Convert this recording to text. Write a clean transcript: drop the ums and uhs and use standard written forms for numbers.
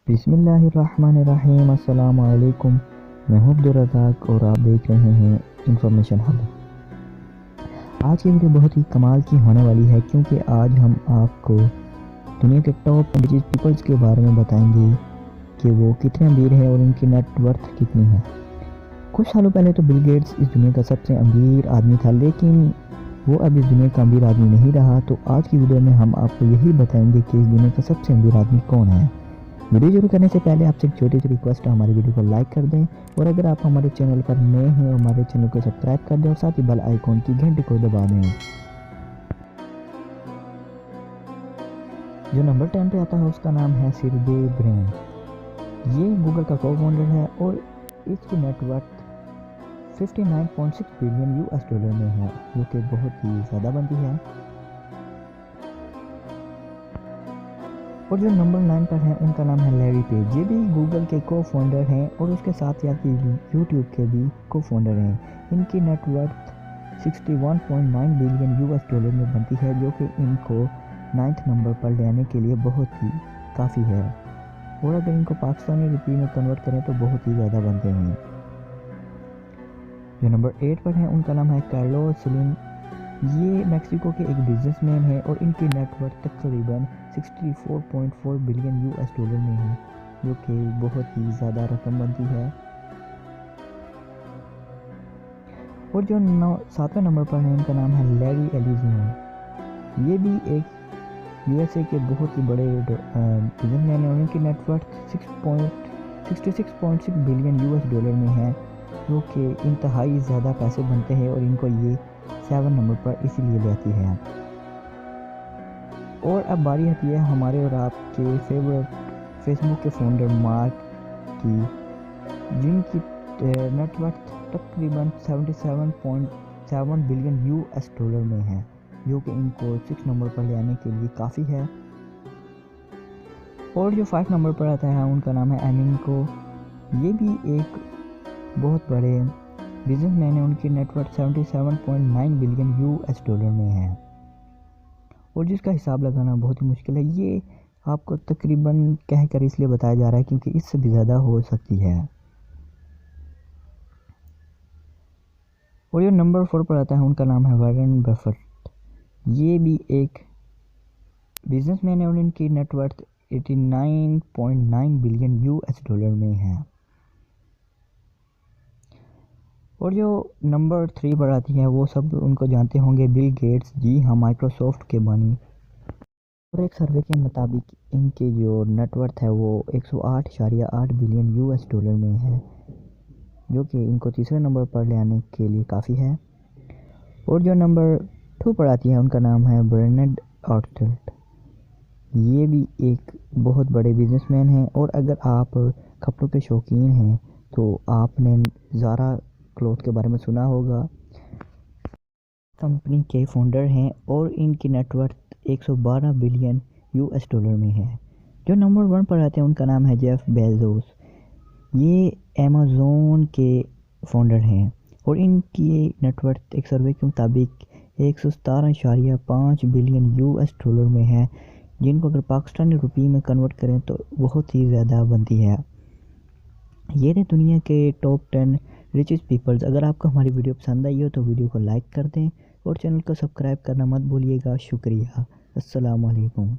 بسم اللہ الرحمن الرحیم۔ السلام علیکم، میں ہوں عبدالرزاق اور آپ دیکھ رہے ہیں انفارمیشن ہب۔ آج کی ویڈیو بہت ہی کمال کی ہونے والی ہے کیونکہ آج ہم آپ کو دنیا کے ٹاپ پیپلز کے بارے میں بتائیں گے کہ وہ کتنے امیر ہیں اور ان کی نیٹ ورتھ کتنی ہے۔ کچھ سالوں پہلے تو بل گیٹس اس دنیا کا سب سے امیر آدمی تھا، لیکن وہ اب اس دنیا کا امیر آدمی نہیں رہا۔ تو آج کی ویڈیو میں ہم آپ کو یہی بتائیں گے کہ اس دنیا کا سب سے امیر آدمی کون ہے۔ ویڈیو شروع کرنے سے پہلے آپ سے ایک چھوٹی سی ریکویسٹ ہے، ہماری ویڈیو کو لائک کر دیں، اور اگر آپ ہمارے چینل پر نئے ہیں ہمارے چینل کو سبسکرائب کر دیں اور ساتھ ہی بیل آئیکن کی گھنٹی کو دبا دیں۔ جو نمبر 10 پہ آتا ہے اس کا نام ہے سرگے برین۔ یہ گوگل کا کو فاؤنڈر ہے اور اس کی نیٹ ورتھ 59.6 بلین $US میں ہے، جو کہ بہت ہی زیادہ بنتی ہے۔ اور جو نمبر 9 پر ہیں ان کا نام ہے لیری پیج۔ یہ بھی گوگل کے کو فاؤنڈر ہیں اور اس کے ساتھ ساتھ یوٹیوب کے بھی کو فاؤنڈر ہیں۔ ان کی نیٹ ورتھ 61.9 بلین $US میں بنتی ہے، جو کہ ان کو 9th نمبر پر لے آنے کے لیے بہت ہی کافی ہے، اور اگر ان کو پاکستانی روپی میں کنورٹ کریں تو بہت ہی زیادہ بنتے ہیں۔ جو نمبر 8 پر ہیں ان کا نام ہے کارلوس سلیم۔ یہ میکسیکو کے ایک بزنس مین ہے اور ان کی نیٹ ورتھ تقریباً 64.4 بلین $US میں ہے، جو کہ بہت ہی زیادہ رقم بنتی ہے۔ اور جو 7ویں نمبر پر ہے ان کا نام ہے لیری ایلیزون۔ یہ بھی ایک USA کے بہت ہی بڑے بزنس مین ہیں اور ان کی نیٹ ورتھ 66.6 بلین $US میں ہے، جو کہ انتہائی زیادہ پیسے بنتے ہیں، اور ان کو یہ 7 نمبر پر اسی لیے لیتی ہے۔ اور اب باری آتی ہے ہمارے اور آپ کے فیورٹ فیس بک کے فاؤنڈر مارک کی، جن کی نیٹ ورتھ تقریباً 77.7 بلین $US میں ہے، جو کہ ان کو 6 نمبر پر لے آنے کے لیے کافی ہے۔ اور جو 5 نمبر پر آتا ہے ان کا نام ہے ایمینکو۔ یہ بھی ایک بہت بڑے بزنس مین ہیں، ان کی نیٹ ورتھ 77.9 بلین $US میں ہے، اور جس کا حساب لگانا بہت ہی مشکل ہے۔ یہ آپ کو تقریباً کہہ کر اس لیے بتایا جا رہا ہے کیونکہ اس سے بھی زیادہ ہو سکتی ہے۔ اور جو نمبر 4 پر آتا ہے ان کا نام ہے وارن بفٹ۔ یہ بھی ایک بزنس مین ہے اور ان کی نیٹ ورتھ 89.9 بلین $US میں ہے۔ اور جو نمبر 3 پر آتی ہے وہ سب ان کو جانتے ہوں گے، بل گیٹس۔ جی ہاں، مائکروسافٹ کے بانی۔ اور ایک سروے کے مطابق ان کی جو نیٹ ورتھ ہے وہ 108.8 بلین $US میں ہے، جو کہ ان کو تیسرے نمبر پر لے آنے کے لیے کافی ہے۔ اور جو نمبر 2 پر آتی ہے ان کا نام ہے برینڈ آؤٹلٹ۔ یہ بھی ایک بہت بڑے بزنس مین ہیں، اور اگر آپ کپڑوں کے شوقین ہیں تو آپ نے زارا کلوتھ کے بارے میں سنا ہوگا۔ کمپنی کے فاؤنڈر ہیں اور ان کی نیٹ ورتھ 112 بلین $US میں ہے۔ جو نمبر 1 پر آتے ہیں ان کا نام ہے جیف بیزوس۔ یہ ایمیزون کے فاؤنڈر ہیں اور ان کی نیٹ ورتھ ایک سروے کے مطابق 117.5 بلین $US میں ہے، جن کو اگر پاکستانی روپی میں کنورٹ کریں تو بہت ہی زیادہ بنتی ہے۔ یہ رہے دنیا کے ٹاپ 10 ریچسٹ پیپلز۔ اگر آپ کو ہماری ویڈیو پسند آئی ہو تو ویڈیو کو لائک کر دیں اور چینل کو سبسکرائب کرنا مت بھولیے گا۔ شکریہ، السلام علیکم۔